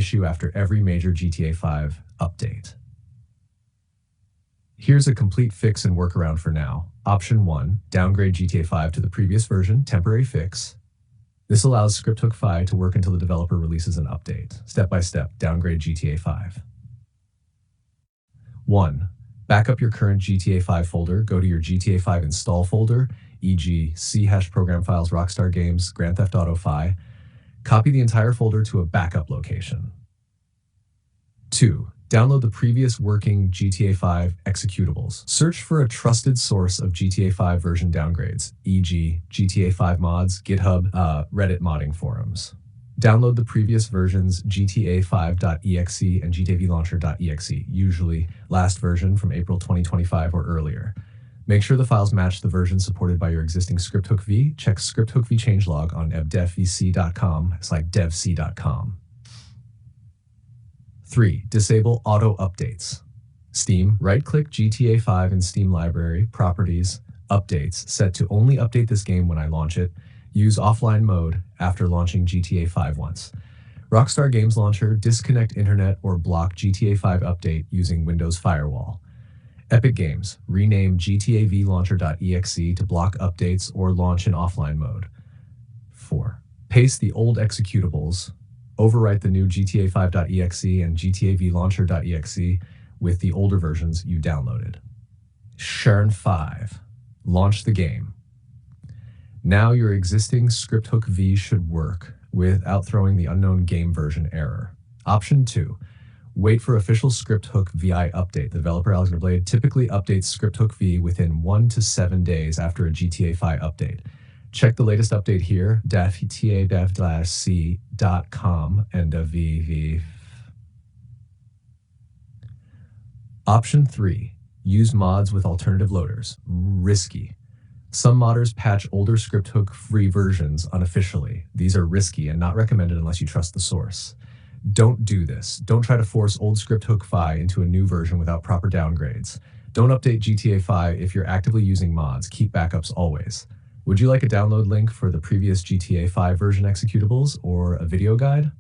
issue after every major GTA 5 update. Here's a complete fix and workaround for now. Option 1, downgrade GTA 5 to the previous version, temporary fix. This allows ScriptHookV to work until the developer releases an update. Step by step, downgrade GTA 5. 1. Back up your current GTA 5 folder, go to your GTA 5 install folder, e.g. C# program files, Rockstar Games, Grand Theft Auto 5. Copy the entire folder to a backup location. 2. Download the previous working GTA 5 executables. Search for a trusted source of GTA 5 version downgrades, e.g. GTA 5 mods, GitHub, Reddit modding forums. Download the previous versions GTA5.exe and GTAVlauncher.exe, usually last version from April 2025 or earlier. Make sure the files match the version supported by your existing ScriptHookV. Check ScriptHookV changelog on devc.com/devc.com. 3. Disable auto updates. Steam, right-click GTA 5 in Steam Library, Properties, Updates, set to only update this game when I launch it. Use offline mode after launching GTA 5 once. Rockstar Games Launcher, disconnect internet or block GTA 5 update using Windows Firewall. Epic Games, rename GTAVlauncher.exe to block updates or launch in offline mode. 4. Paste the old executables. Overwrite the new GTA5.exe and GTAVlauncher.exe with the older versions you downloaded. Churn 5. Launch the game. Now your existing ScriptHookV should work without throwing the unknown game version error. Option 2. Wait for official ScriptHookV update. The developer Alexander Blade typically updates ScriptHookV within 1 to 7 days after a GTA 5 update. Check the latest update here, dev.c.com and vv. Option 3. Use mods with alternative loaders. Risky. Some modders patch older ScriptHookV versions unofficially. These are risky and not recommended unless you trust the source. Don't do this. Don't try to force old ScriptHookV into a new version without proper downgrades. Don't update GTA 5 if you're actively using mods. Keep backups always. Would you like a download link for the previous GTA 5 version executables or a video guide?